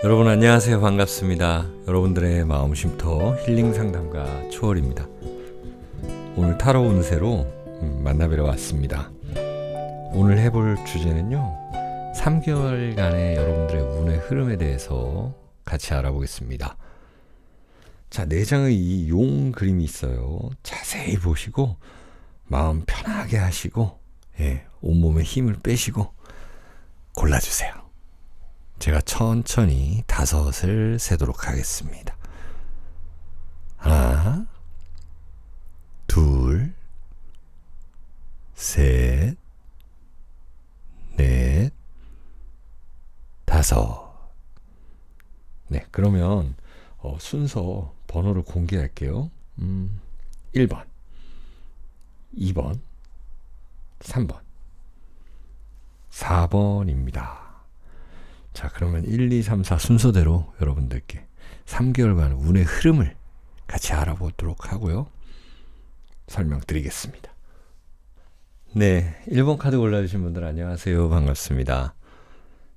여러분 안녕하세요. 반갑습니다. 여러분들의 마음 쉼터 힐링 상담가 초월입니다. 오늘 타로 운세로 만나뵈러 왔습니다. 오늘 해볼 주제는요, 3개월간의 여러분들의 운의 흐름에 대해서 같이 알아보겠습니다. 자, 4장의 이 용 그림이 있어요. 자세히 보시고 마음 편하게 하시고 온몸에 힘을 빼시고 골라주세요. 제가 천천히 5을 세도록 하겠습니다. 하나, 둘, 셋, 넷, 5. 네, 그러면 순서 번호를 공개할게요. 1번, 2번, 3번, 4번입니다. 자, 그러면 1, 2, 3, 4 순서대로 여러분들께 3개월간 운의 흐름을 같이 알아보도록 하고요. 설명드리겠습니다. 네, 1번 카드 골라주신 분들 안녕하세요. 반갑습니다.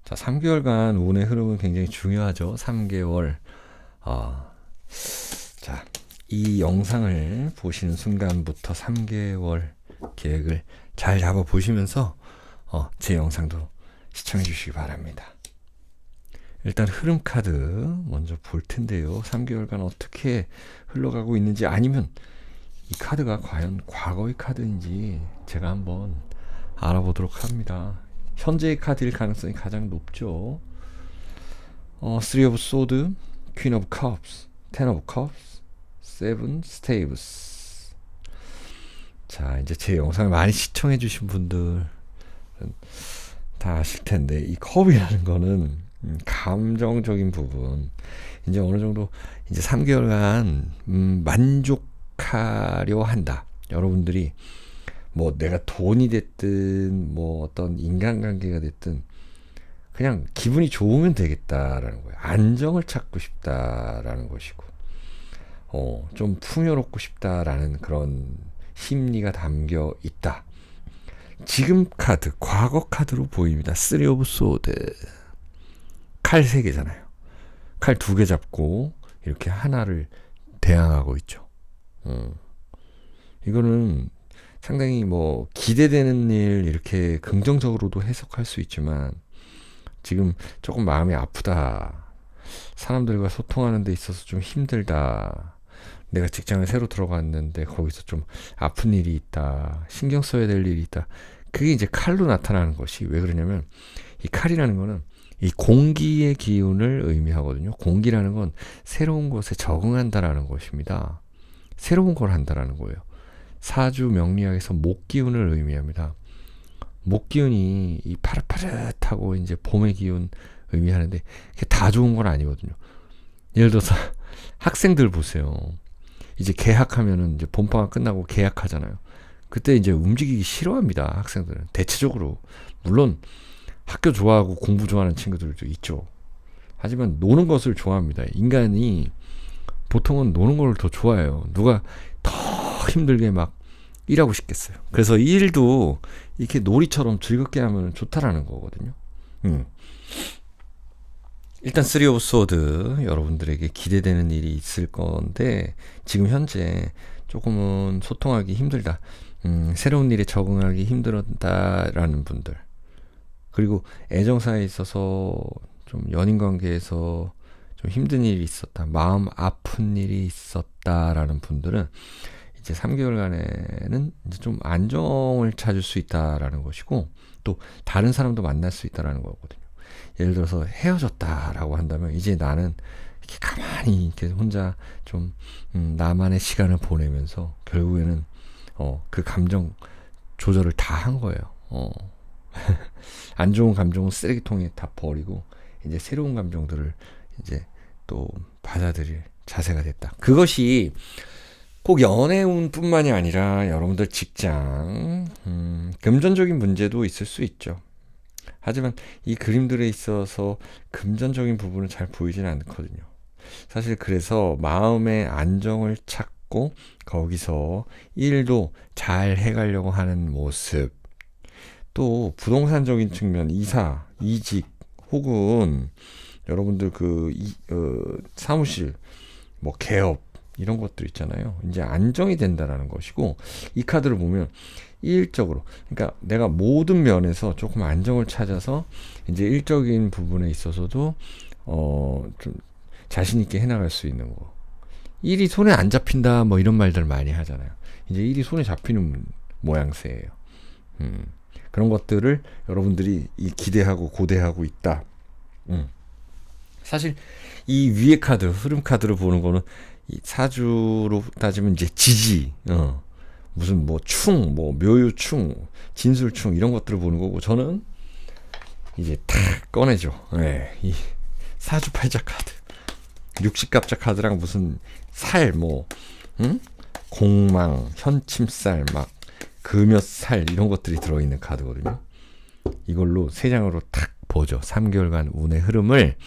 자, 3개월간 운의 흐름은 굉장히 중요하죠. 3개월. 자, 이 영상을 보시는 순간부터 3개월 계획을 잘 잡아보시면서 제 영상도 시청해 주시기 바랍니다. 일단 흐름 카드 먼저 볼 텐데요. 3개월간 어떻게 흘러가고 있는지, 아니면 이 카드가 과연 과거의 카드인지 제가 한번 알아보도록 합니다. 현재의 카드일 가능성이 가장 높죠. 3 of Swords, Queen of Cups, 10 of Cups, 7 Staves. 자, 이제 제 영상을 많이 시청해 주신 분들은 다 아실 텐데, 이 컵이라는 거는 감정적인 부분, 이제 어느 정도 이제 3개월간 만족하려 한다. 여러분들이 뭐 내가 돈이 됐든 뭐 어떤 인간관계가 됐든 그냥 기분이 좋으면 되겠다라는 거예요. 안정을 찾고 싶다라는 것이고, 좀 풍요롭고 싶다라는 그런 심리가 담겨 있다. 지금 카드, 과거 카드로 보입니다. 3 of Swords. 칼 3개잖아요. 칼 2개 잡고 이렇게 하나를 대항하고 있죠. 이거는 상당히 뭐 기대되는 일, 이렇게 긍정적으로도 해석할 수 있지만, 지금 조금 마음이 아프다, 사람들과 소통하는 데 있어서 좀 힘들다, 내가 직장을 새로 들어갔는데 거기서 좀 아픈 일이 있다, 신경 써야 될 일이 있다. 그게 이제 칼로 나타나는 것이, 왜 그러냐면 이 칼이라는 거는 이 공기의 기운을 의미하거든요. 공기라는 건 새로운 것에 적응한다라는 것입니다. 새로운 걸 한다라는 거예요. 사주 명리학에서 목기운을 의미합니다. 목기운이 이 파릇파릇하고 이제 봄의 기운 의미하는데, 그게 다 좋은 건 아니거든요. 예를 들어서 학생들 보세요. 이제 개학하면은 이제 봄방학 끝나고 개학하잖아요. 그때 이제 움직이기 싫어합니다. 학생들은 대체적으로. 물론 학교 좋아하고 공부 좋아하는 친구들도 있죠. 하지만 노는 것을 좋아합니다. 인간이 보통은 노는 걸 더 좋아해요. 누가 더 힘들게 막 일하고 싶겠어요. 그래서 이 일도 이렇게 놀이처럼 즐겁게 하면 좋다라는 거거든요. 일단 3 of Swords, 여러분들에게 기대되는 일이 있을 건데, 지금 현재 조금은 소통하기 힘들다, 새로운 일에 적응하기 힘들었다라는 분들, 그리고 애정사에 있어서 좀 연인관계에서 좀 힘든 일이 있었다, 마음 아픈 일이 있었다라는 분들은 이제 3개월간에는 이제 좀 안정을 찾을 수 있다라는 것이고, 또 다른 사람도 만날 수 있다라는 거거든요. 예를 들어서 헤어졌다라고 한다면, 이제 나는 이렇게 가만히 이렇게 혼자 좀 나만의 시간을 보내면서 결국에는 그 감정 조절을 다 한 거예요. 안 좋은 감정은 쓰레기통에 다 버리고 이제 새로운 감정들을 이제 또 받아들일 자세가 됐다. 그것이 꼭 연애운뿐만이 아니라 여러분들 직장, 금전적인 문제도 있을 수 있죠. 하지만 이 그림들에 있어서 금전적인 부분은 잘 보이지는 않거든요. 사실 그래서 마음의 안정을 찾고 거기서 일도 잘 해가려고 하는 모습, 또 부동산적인 측면, 이사, 이직, 혹은 여러분들 사무실, 뭐 개업 이런 것들 있잖아요. 이제 안정이 된다라는 것이고, 이 카드를 보면 일적으로, 그러니까 내가 모든 면에서 조금 안정을 찾아서 이제 일적인 부분에 있어서도 좀 자신 있게 해나갈 수 있는 거. 일이 손에 안 잡힌다 뭐 이런 말들 많이 하잖아요. 이제 일이 손에 잡히는 모양새예요. 그런 것들을 여러분들이 기대하고 고대하고 있다. 사실 이 위에 카드, 흐름 카드로 보는 거는 이 사주로 따지면 이제 지지, 무슨 뭐 충, 뭐 묘유충, 진술충 이런 것들을 보는 거고, 저는 이제 탁 꺼내죠. 네, 이 사주팔자 카드, 육식갑자 카드랑 무슨 살, 뭐, 공망, 현침살, 막 금여살 이런 것들이 들어있는 카드거든요. 이걸로 세 장으로 탁 보죠. 3개월간 운의 흐름을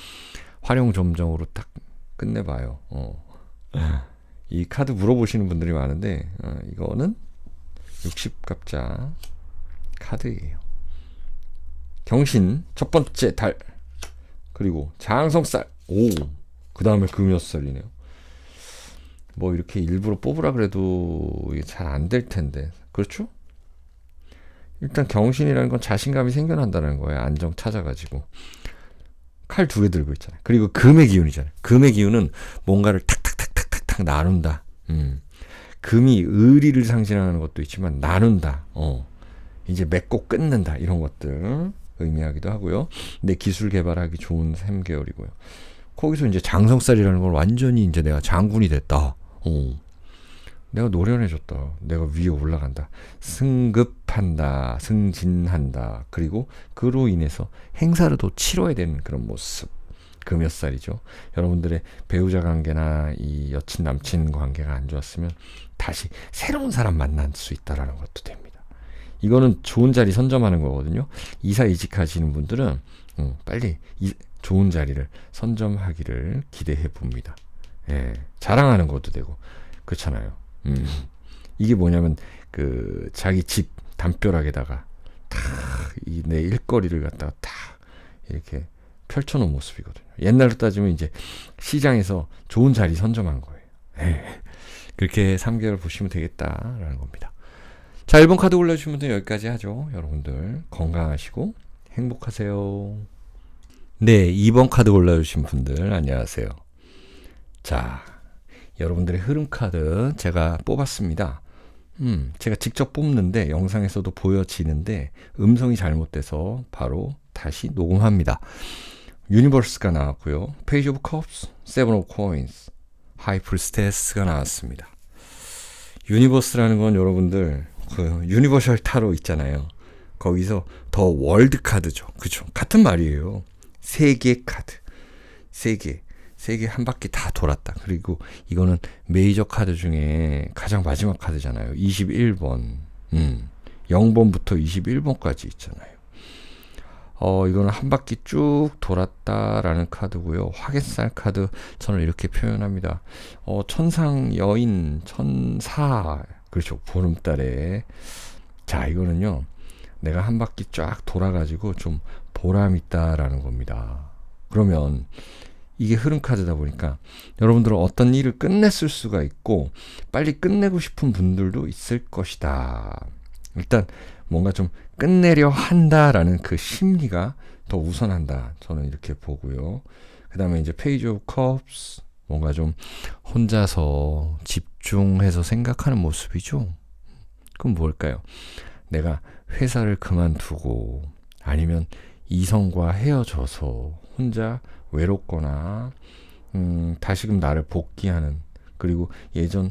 활용점정으로 딱 끝내봐요. 이 카드 물어보시는 분들이 많은데, 이거는 60갑자 카드예요. 경신 첫 번째 달, 그리고 장성살, 그 다음에 금요살이네요. 뭐 이렇게 일부러 뽑으라 그래도 이게 잘 안 될 텐데, 그렇죠? 일단 경신이라는 건 자신감이 생겨난다는 거예요. 안정 찾아가지고. 칼 2개 들고 있잖아요. 그리고 금의 기운이잖아요. 금의 기운은 뭔가를 탁탁탁탁탁탁 나눈다. 금이 의리를 상징하는 것도 있지만 나눈다. 이제 맺고 끊는다. 이런 것들 의미하기도 하고요. 내 기술 개발하기 좋은 3개월이고요. 거기서 이제 장성살이라는 건 완전히 이제 내가 장군이 됐다. 내가 노련해졌다. 내가 위에 올라간다. 승급한다. 승진한다. 그리고 그로 인해서 행사를 또 치러야 되는 그런 모습. 금요살이죠. 여러분들의 배우자 관계나 이 여친 남친 관계가 안 좋았으면 다시 새로운 사람 만날 수 있다라는 것도 됩니다. 이거는 좋은 자리 선점하는 거거든요. 이사 이직하시는 분들은 빨리 좋은 자리를 선점하기를 기대해 봅니다. 예, 자랑하는 것도 되고 그렇잖아요. 이게 뭐냐면 자기 집 담벼락에다가 내 일거리를 갖다가 탁 이렇게 펼쳐놓은 모습이거든요. 옛날로 따지면 이제 시장에서 좋은 자리 선점한 거예요. 예, 그렇게 3개월 보시면 되겠다라는 겁니다. 자, 1번 카드 골라주시면 여기까지 하죠. 여러분들 건강하시고 행복하세요. 네, 2번 카드 골라주신 분들 안녕하세요. 자, 여러분들의 흐름 카드 제가 뽑았습니다. 제가 직접 뽑는데 영상에서도 보여지는데 음성이 잘못돼서 바로 다시 녹음합니다. 유니버스가 나왔고요. 페이지 오브 컵스, 세븐 오브 코인스, 하이 프리스테스가 나왔습니다. 유니버스라는 건 여러분들 유니버셜 타로 있잖아요. 거기서 더 월드 카드죠. 그렇죠? 같은 말이에요. 세계 카드. 세계 한 바퀴 다 돌았다. 그리고 이거는 메이저 카드 중에 가장 마지막 카드잖아요. 21번. 0번부터 21번까지 있잖아요. 이거는 한 바퀴 쭉 돌았다라는 카드고요. 화개살 카드 저는 이렇게 표현합니다. 천상 여인, 천사. 그렇죠. 보름달에. 자, 이거는요. 내가 한 바퀴 쫙 돌아가지고 좀 보람 있다라는 겁니다. 그러면 이게 흐름 카드다 보니까 여러분들은 어떤 일을 끝냈을 수가 있고 빨리 끝내고 싶은 분들도 있을 것이다. 일단 뭔가 좀 끝내려 한다라는 그 심리가 더 우선한다. 저는 이렇게 보고요. 그 다음에 이제 페이지 오브 컵스, 뭔가 좀 혼자서 집중해서 생각하는 모습이죠. 그럼 뭘까요? 내가 회사를 그만두고 아니면 이성과 헤어져서 혼자 외롭거나 다시금 나를 복귀하는, 그리고 예전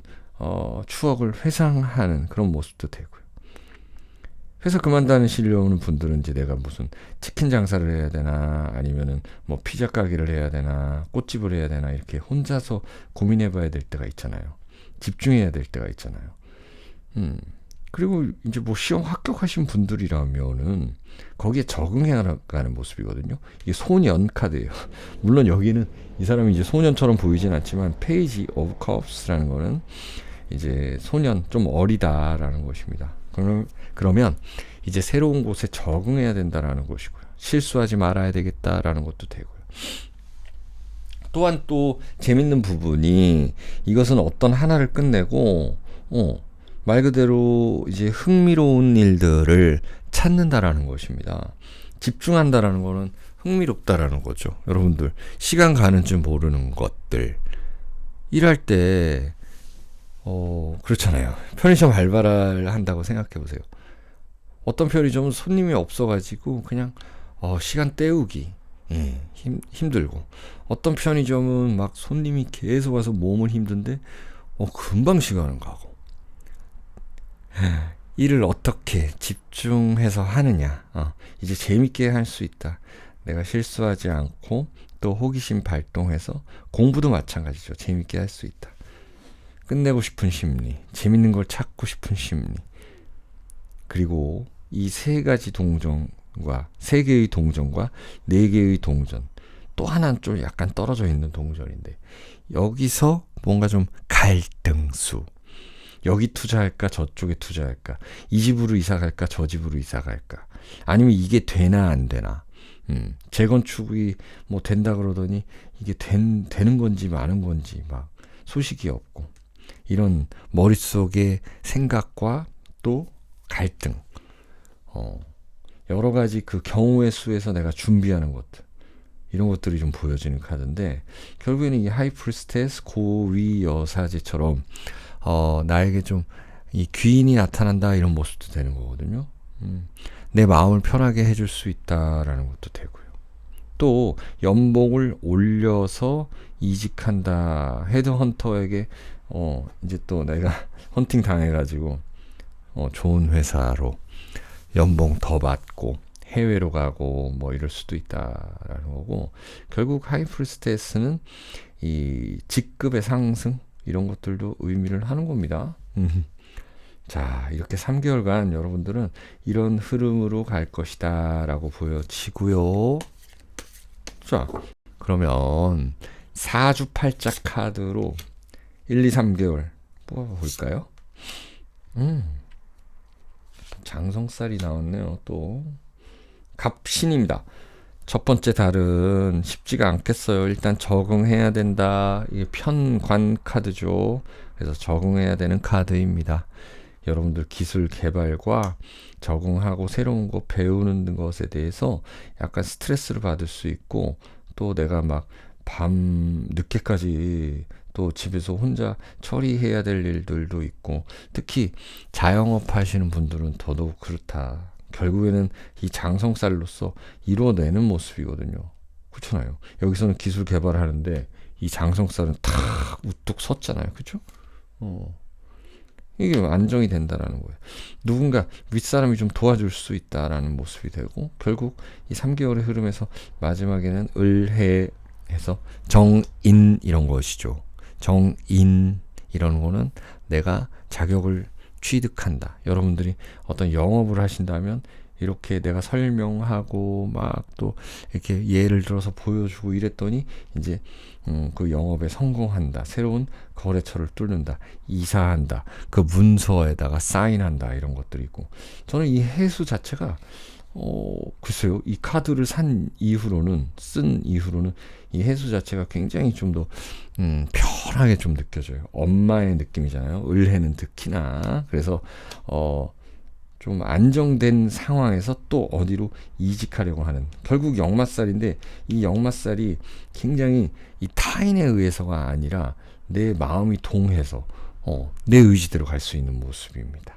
추억을 회상하는 그런 모습도 되고요. 회사 그만두시려는 분들은 이제 내가 무슨 치킨 장사를 해야 되나 아니면은 뭐 피자 가게를 해야 되나 꽃집을 해야 되나 이렇게 혼자서 고민해 봐야 될 때가 있잖아요. 집중해야 될 때가 있잖아요. 그리고 이제 뭐 시험 합격하신 분들이라면은 거기에 적응해 나가는 모습이거든요. 이게 소년 카드예요. 물론 여기는 이 사람이 이제 소년처럼 보이진 않지만 페이지 오브 컵스라는 거는 이제 소년, 좀 어리다라는 것입니다. 그러면 이제 새로운 곳에 적응해야 된다라는 것이고요. 실수하지 말아야 되겠다라는 것도 되고요. 또한 또 재밌는 부분이 이것은 어떤 하나를 끝내고 말 그대로 이제 흥미로운 일들을 찾는다라는 것입니다. 집중한다라는 거는 흥미롭다라는 거죠. 여러분들 시간 가는 줄 모르는 것들 일할 때 그렇잖아요. 편의점 알바를 한다고 생각해 보세요. 어떤 편의점은 손님이 없어가지고 그냥 시간 때우기 힘들고, 어떤 편의점은 막 손님이 계속 와서 몸은 힘든데 금방 시간은 가고. 일을 어떻게 집중해서 하느냐, 이제 재밌게 할 수 있다. 내가 실수하지 않고 또 호기심 발동해서, 공부도 마찬가지죠. 재밌게 할 수 있다. 끝내고 싶은 심리, 재밌는 걸 찾고 싶은 심리, 그리고 이 세 가지 동전과, 세 개의 동전과 네 개의 동전, 또 하나는 좀 약간 떨어져 있는 동전인데, 여기서 뭔가 좀 갈등수, 여기 투자할까 저쪽에 투자할까, 이 집으로 이사 갈까 저 집으로 이사 갈까, 아니면 이게 되나 안 되나, 재건축이 뭐 된다 그러더니 이게 되는 건지 마는 건지 막 소식이 없고, 이런 머릿속의 생각과 또 갈등, 여러 가지 그 경우의 수에서 내가 준비하는 것들, 이런 것들이 좀 보여지는 카드인데, 결국에는 이 하이프리스테스 고위 여사제처럼 나에게 좀 이 귀인이 나타난다, 이런 모습도 되는 거거든요. 내 마음을 편하게 해줄 수 있다라는 것도 되고요. 또 연봉을 올려서 이직한다. 헤드헌터에게 이제 또 내가 헌팅 당해가지고 좋은 회사로 연봉 더 받고 해외로 가고 뭐 이럴 수도 있다라는 거고, 결국 하이프리스테스는 이 직급의 상승, 이런 것들도 의미를 하는 겁니다. 자, 이렇게 3개월간 여러분들은 이런 흐름으로 갈 것이다 라고 보여지고요. 자, 그러면 사주팔자 카드로 1, 2, 3개월 뽑아볼까요? 장성살이 나왔네요. 또 갑신입니다. 첫 번째 달은 쉽지가 않겠어요. 일단 적응해야 된다. 이게 편관 카드죠. 그래서 적응해야 되는 카드입니다. 여러분들 기술 개발과 적응하고 새로운 거 배우는 것에 대해서 약간 스트레스를 받을 수 있고, 또 내가 막 밤 늦게까지 또 집에서 혼자 처리해야 될 일들도 있고, 특히 자영업 하시는 분들은 더더욱 그렇다. 결국에는 이 장성살로서 이루어내는 모습이거든요. 그렇잖아요. 여기서는 기술 개발을 하는데 이 장성살은 탁 우뚝 섰잖아요. 그렇죠? 이게 안정이 된다라는 거예요. 누군가 윗사람이 좀 도와줄 수 있다라는 모습이 되고, 결국 이 3개월의 흐름에서 마지막에는 을해에서 정인, 이런 것이죠. 정인 이런 거는 내가 자격을 취득한다. 여러분들이 어떤 영업을 하신다면 이렇게 내가 설명하고 막 또 이렇게 예를 들어서 보여주고 이랬더니 이제 그 영업에 성공한다. 새로운 거래처를 뚫는다. 이사한다. 그 문서에다가 사인한다. 이런 것들이 있고, 저는 이 해수 자체가 글쎄요, 이 카드를 쓴 이후로는 이 해수 자체가 굉장히 좀 더 편하게 좀 느껴져요. 엄마의 느낌이잖아요. 을해는 특히나. 그래서 좀 안정된 상황에서 또 어디로 이직하려고 하는, 결국 역마살인데, 이 역마살이 굉장히 이 타인에 의해서가 아니라 내 마음이 동해서 내 의지대로 갈 수 있는 모습입니다.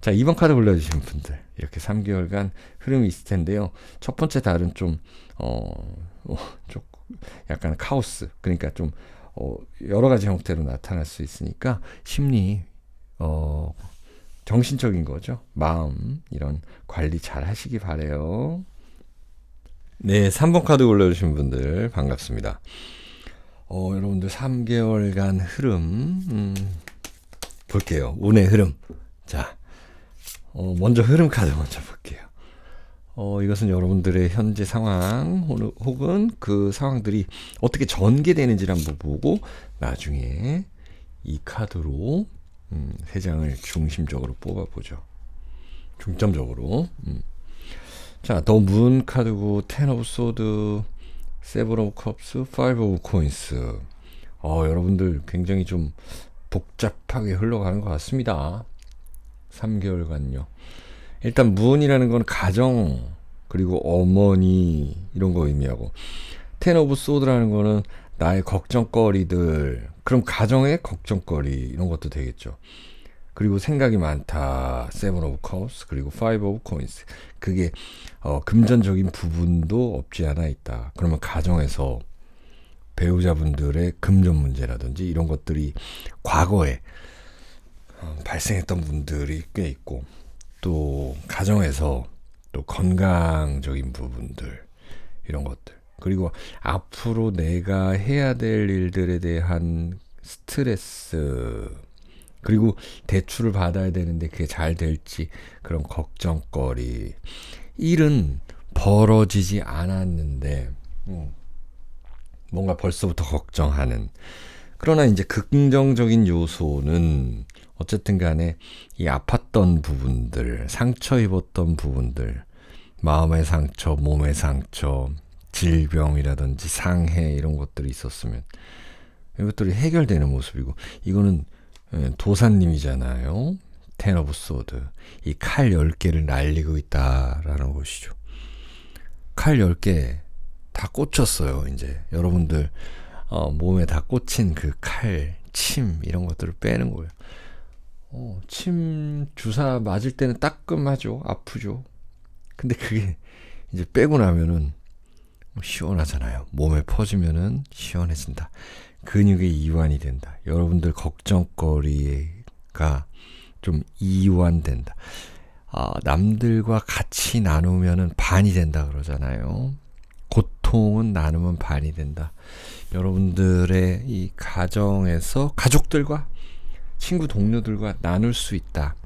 자, 2번 카드 골라주신 분들, 이렇게 3개월간 흐름이 있을 텐데요. 첫 번째 달은 좀 약간 카오스, 그러니까 좀 여러 가지 형태로 나타날 수 있으니까 심리, 정신적인 거죠. 마음, 이런 관리 잘 하시기 바래요. 네, 3번 카드 골라주신 분들 반갑습니다. 여러분들 3개월간 흐름 볼게요. 운의 흐름. 자, 먼저 흐름 카드 먼저 볼게요. 이것은 여러분들의 현재 상황 혹은 그 상황들이 어떻게 전개되는지를 한번 보고, 나중에 이 카드로 3장을 중심적으로 뽑아보죠. 중점적으로. 자, 더 문 카드고, 텐 오브 소드, 세븐 오브 컵스, 파이브 오브 코인스. 여러분들 굉장히 좀 복잡하게 흘러가는 것 같습니다. 3개월간요. 일단 문이라는 건 가정, 그리고 어머니 이런 거 의미하고, 텐 오브 소드라는 거는 나의 걱정거리들, 그럼 가정의 걱정거리 이런 것도 되겠죠. 그리고 생각이 많다, 세븐 오브 컵스, 그리고 파이브 오브 코인스. 그게 금전적인 부분도 없지 않아 있다. 그러면 가정에서 배우자분들의 금전 문제라든지 이런 것들이 과거에 발생했던 분들이 꽤 있고, 또 가정에서 또 건강적인 부분들 이런 것들, 그리고 앞으로 내가 해야 될 일들에 대한 스트레스, 그리고 대출을 받아야 되는데 그게 잘 될지 그런 걱정거리. 일은 벌어지지 않았는데 뭔가 벌써부터 걱정하는. 그러나 이제 긍정적인 요소는 어쨌든 간에 이 아팠던 부분들, 상처 입었던 부분들, 마음의 상처, 몸의 상처, 질병이라든지 상해 이런 것들이 있었으면 이것들이 해결되는 모습이고, 이거는 도사님이잖아요. 텐 오브 소드. 이 칼 10개를 날리고 있다라는 것이죠. 칼 10개 다 꽂혔어요. 이제 여러분들 몸에 다 꽂힌 그 칼, 침 이런 것들을 빼는 거예요. 침 주사 맞을 때는 따끔하죠. 아프죠. 근데 그게 이제 빼고 나면은 시원하잖아요. 몸에 퍼지면은 시원해진다. 근육의 이완이 된다. 여러분들 걱정거리가 좀 이완된다. 남들과 같이 나누면은 반이 된다 그러잖아요. 고통은 나누면 반이 된다. 여러분들의 이 가정에서 가족들과 친구 동료들과 나눌 수 있다.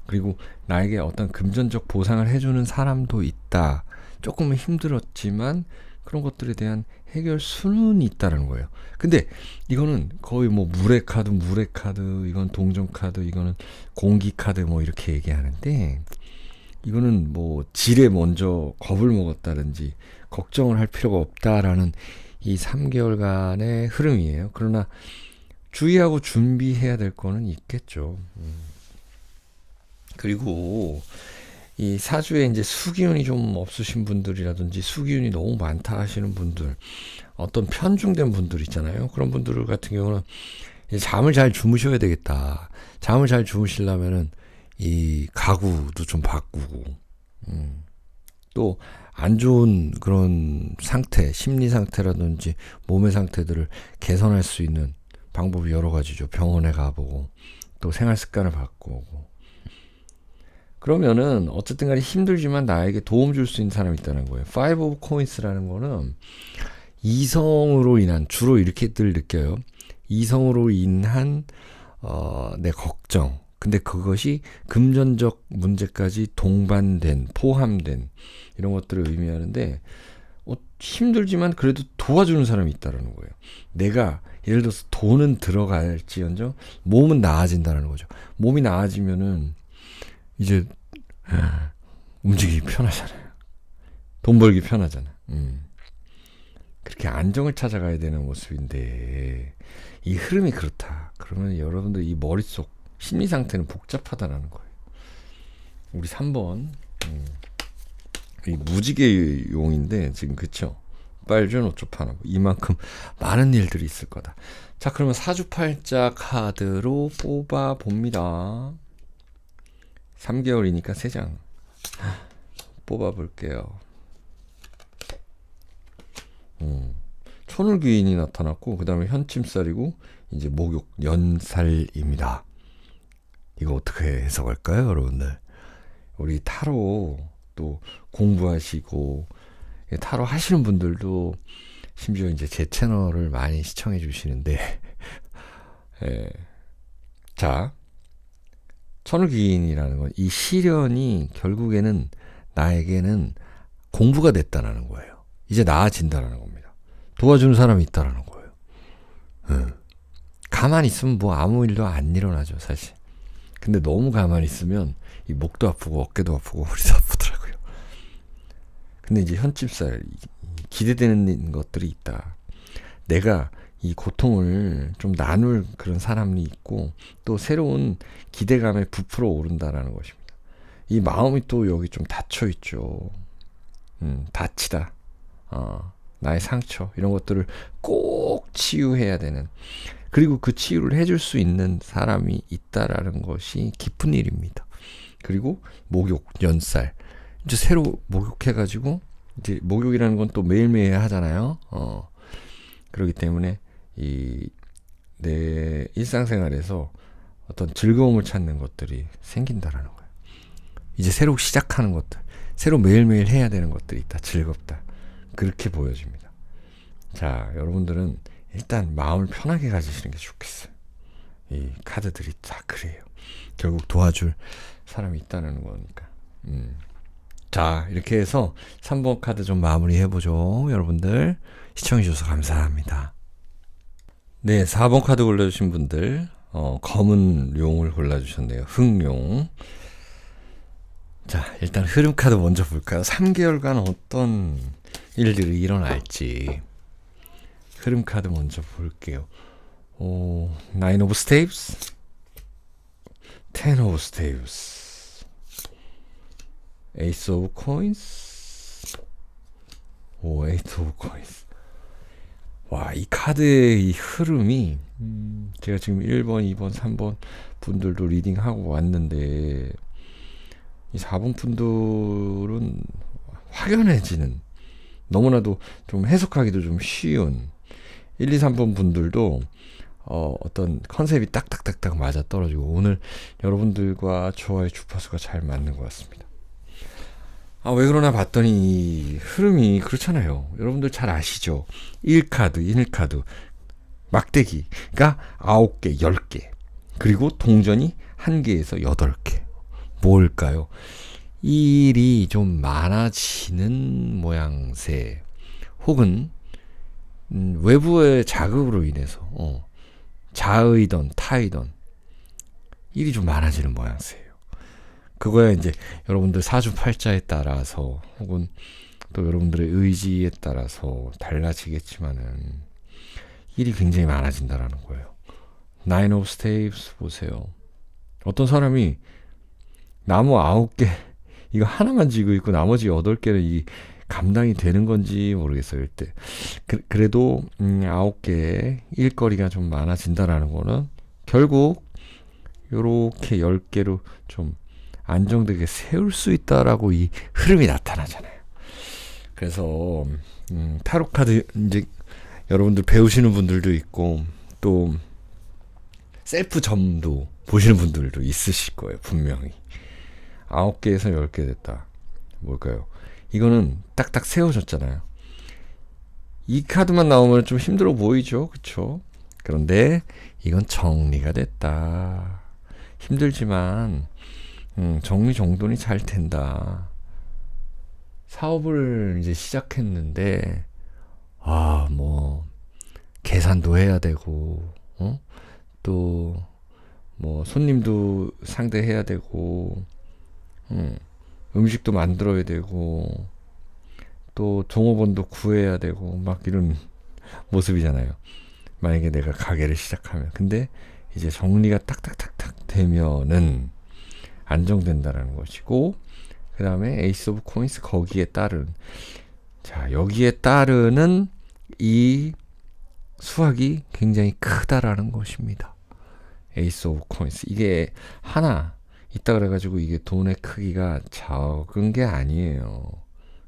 그리고 나에게 어떤 금전적 보상을 해주는 사람도 있다. 조금은 힘들었지만 그런 것들에 대한 해결 수는 있다는 거예요. 근데 이거는 거의 뭐 물의 카드, 이건 동전 카드, 이거는 공기 카드 뭐 이렇게 얘기하는데, 이거는 뭐 질에 먼저 겁을 먹었다든지 걱정을 할 필요가 없다라는 이 3개월간의 흐름이에요. 그러나 주의하고 준비해야 될 거는 있겠죠. 그리고 이 사주에 이제 수기운이 좀 없으신 분들이라든지 수기운이 너무 많다 하시는 분들, 어떤 편중된 분들 있잖아요. 그런 분들 같은 경우는 이제 잠을 잘 주무셔야 되겠다. 잠을 잘 주무시려면은 이 가구도 좀 바꾸고, 또 안 좋은 그런 상태, 심리 상태라든지 몸의 상태들을 개선할 수 있는 방법이 여러 가지죠. 병원에 가보고 또 생활 습관을 바꾸고. 그러면은 어쨌든 간에 힘들지만 나에게 도움 줄 수 있는 사람이 있다는 거예요. 파이브 오브 코인스라는 거는 이성으로 인한, 주로 이렇게들 느껴요. 이성으로 인한 내 걱정. 근데 그것이 금전적 문제까지 동반된, 포함된 이런 것들을 의미하는데, 힘들지만 그래도 도와주는 사람이 있다는 거예요. 내가 예를 들어서 돈은 들어갈지언정 몸은 나아진다는 거죠. 몸이 나아지면은 이제 움직이기 편하잖아요. 돈 벌기 편하잖아. 그렇게 안정을 찾아가야 되는 모습인데 이 흐름이 그렇다. 그러면 여러분들 이 머릿속 심리 상태는 복잡하다라는 거예요. 우리 3번 이 무지개용인데 지금 그쵸? 빨주 노초 파나고 이만큼 많은 일들이 있을 거다. 자, 그러면 사주팔자 카드로 뽑아 봅니다. 3개월이니까 3장 뽑아 볼게요. 천을귀인이 나타났고, 그 다음에 현침살이고, 이제 목욕 연살입니다. 이거 어떻게 해석할까요, 여러분들? 우리 타로 또 공부하시고 타로 하시는 분들도 심지어 이제 제 채널을 많이 시청해 주시는데, 자, 천을귀인이라는 건 이 시련이 결국에는 나에게는 공부가 됐다라는 거예요. 이제 나아진다라는 겁니다. 도와주는 사람이 있다라는 거예요. 가만히 있으면 뭐 아무 일도 안 일어나죠, 사실. 근데 너무 가만히 있으면 이 목도 아프고 어깨도 아프고 허리도 아프더라고요. 근데 이제 현집살, 기대되는 것들이 있다. 내가 이 고통을 좀 나눌 그런 사람이 있고 또 새로운 기대감에 부풀어 오른다라는 것입니다. 이 마음이 또 여기 좀 닫혀 있죠. 다치다. 나의 상처 이런 것들을 꼭 치유해야 되는, 그리고 그 치유를 해줄 수 있는 사람이 있다라는 것이 기쁜 일입니다. 그리고 목욕, 연살 이제 새로 목욕해가지고, 이제 목욕이라는 건 또 매일매일 하잖아요. 그렇기 때문에 내 일상생활에서 어떤 즐거움을 찾는 것들이 생긴다라는 거예요. 이제 새로 시작하는 것들, 새로 매일매일 해야 되는 것들이 있다. 즐겁다. 그렇게 보여집니다. 자, 여러분들은 일단 마음을 편하게 가지시는 게 좋겠어요. 이 카드들이 다 그래요. 결국 도와줄 사람이 있다는 거니까. 자, 이렇게 해서 3번 카드 좀 마무리해보죠. 여러분들 시청해주셔서 감사합니다. 네, 4번 카드 골라주신 분들 검은 용을 골라주셨네요. 흑용. 자, 일단 흐름 카드 먼저 볼까요? 3개월간 어떤 일들이 일어날지 흐름 카드 먼저 볼게요. Nine of Staves, Ten of Staves, Ace of Coins, Eight of Coins. 와, 이 카드의 이 흐름이 제가 지금 1번, 2번, 3번 분들도 리딩하고 왔는데 이 4번 분들은 확연해지는, 너무나도 좀 해석하기도 좀 쉬운, 1, 2, 3번 분들도 어떤 컨셉이 딱딱딱딱 맞아 떨어지고, 오늘 여러분들과 저와의 주파수가 잘 맞는 것 같습니다. 왜 그러나 봤더니 이 흐름이 그렇잖아요. 여러분들 잘 아시죠? 1카드, 1카드, 막대기가 9개, 10개, 그리고 동전이 1개에서 8개. 뭘까요? 일이 좀 많아지는 모양새, 혹은 외부의 자극으로 인해서 자의던 타의던 일이 좀 많아지는 모양새예요. 그거야 이제 여러분들 사주팔자에 따라서 혹은 또 여러분들의 의지에 따라서 달라지겠지만은 일이 굉장히 많아진다라는 거예요. Nine of Staves 보세요. 어떤 사람이 나무 9개 이거 하나만 쥐고 있고 나머지 8개는 이 감당이 되는 건지 모르겠어요. 이때 그래도 9개의 일거리가 좀 많아진다라는 거는 결국 요렇게 10개로 좀 안정되게 세울 수 있다라고 이 흐름이 나타나잖아요. 그래서 타로 카드 이제 여러분들 배우시는 분들도 있고 또 셀프 점도 보시는 분들도 있으실 거예요. 분명히 9개에서 10개 됐다. 뭘까요? 이거는 딱딱 세워졌잖아요. 이 카드만 나오면 좀 힘들어 보이죠? 그쵸? 그런데 이건 정리가 됐다. 힘들지만 정리정돈이 잘 된다. 사업을 이제 시작했는데 뭐 계산도 해야 되고 또 뭐 손님도 상대해야 되고 음식도 만들어야 되고 또 종업원도 구해야 되고 막 이런 모습이잖아요. 만약에 내가 가게를 시작하면. 근데 이제 정리가 딱딱딱딱 되면은 안정된다라는 것이고, 그 다음에 에이스 오브 코인스 거기에 따른, 자, 여기에 따르는 이 수확이 굉장히 크다라는 것입니다. 에이스 오브 코인스. 이게 하나 있다 그래가지고 이게 돈의 크기가 적은 게 아니에요.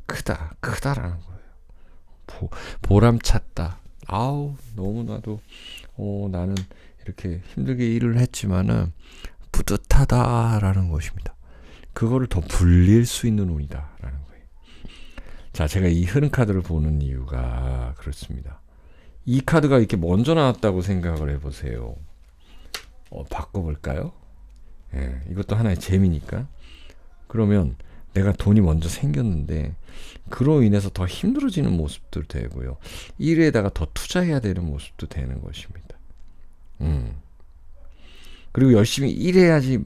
크다라는 거예요. 보람찼다. 너무나도 나는 이렇게 힘들게 일을 했지만은 뿌듯하다라는 것입니다. 그거를 더 불릴 수 있는 운이다라는 거예요. 자, 제가 이 흐름 카드를 보는 이유가 그렇습니다. 이 카드가 이렇게 먼저 나왔다고 생각을 해보세요. 바꿔볼까요? 예, 이것도 하나의 재미니까. 그러면 내가 돈이 먼저 생겼는데 그로 인해서 더 힘들어지는 모습도 되고요. 일에다가 더 투자해야 되는 모습도 되는 것입니다. 그리고 열심히 일해야지,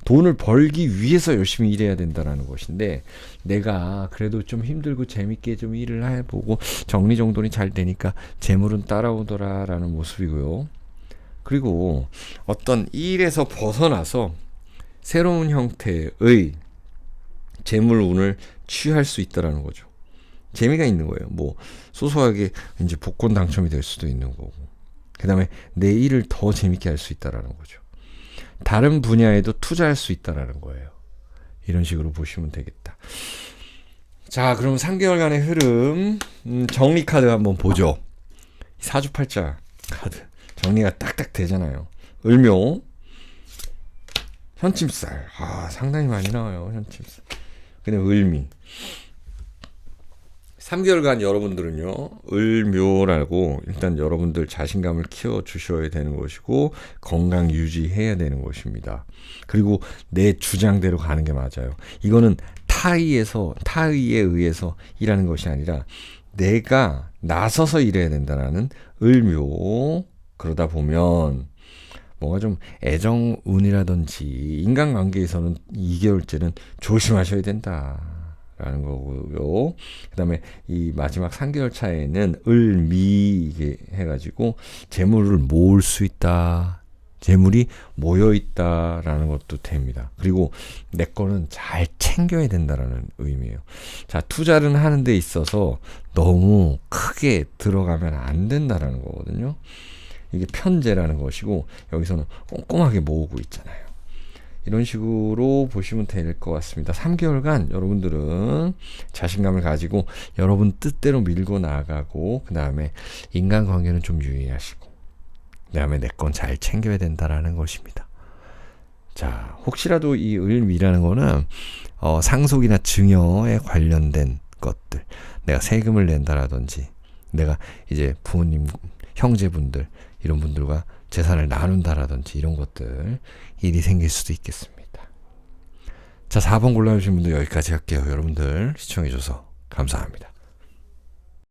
돈을 벌기 위해서 열심히 일해야 된다는 것인데, 내가 그래도 좀 힘들고 재밌게 좀 일을 해보고 정리정돈이 잘 되니까 재물은 따라오더라라는 모습이고요. 그리고 어떤 일에서 벗어나서 새로운 형태의 재물운을 취할 수 있다라는 거죠. 재미가 있는 거예요. 뭐 소소하게 이제 복권 당첨이 될 수도 있는 거고, 그 다음에 내 일을 더 재밌게 할 수 있다라는 거죠. 다른 분야에도 투자할 수 있다라는 거예요. 이런 식으로 보시면 되겠다. 자, 그럼 3개월간의 흐름, 정리 카드 한번 보죠. 사주팔자 카드 정리가 딱딱 되잖아요. 을묘, 현침살, 상당히 많이 나와요. 현침살. 근데 을미. 3개월간 여러분들은요, 을묘라고 일단 여러분들 자신감을 키워주셔야 되는 것이고, 건강 유지해야 되는 것입니다. 그리고 내 주장대로 가는 게 맞아요. 이거는 타의에 의해서 일하는 것이 아니라 내가 나서서 일해야 된다는 을묘. 그러다 보면 뭔가 좀 애정운이라든지 인간관계에서는 2개월째는 조심하셔야 된다라는 거고요. 그 다음에 이 마지막 3개월 차에는 을미 이게 해가지고 재물을 모을 수 있다, 재물이 모여있다라는 것도 됩니다. 그리고 내 거는 잘 챙겨야 된다라는 의미예요. 자, 투자를 하는 데 있어서 너무 크게 들어가면 안 된다라는 거거든요. 이게 편제라는 것이고, 여기서는 꼼꼼하게 모으고 있잖아요. 이런 식으로 보시면 될 것 같습니다. 3개월간 여러분들은 자신감을 가지고 여러분 뜻대로 밀고 나가고, 그 다음에 인간관계는 좀 유의하시고, 그 다음에 내 건 잘 챙겨야 된다라는 것입니다. 자, 혹시라도 이 을미라는 거는 상속이나 증여에 관련된 것들, 내가 세금을 낸다라든지, 내가 이제 부모님, 형제분들, 이런 분들과 재산을 나눈다라든지 이런 것들, 일이 생길 수도 있겠습니다. 자, 4번 골라주신 분들 여기까지 할게요. 여러분들 시청해줘서 감사합니다.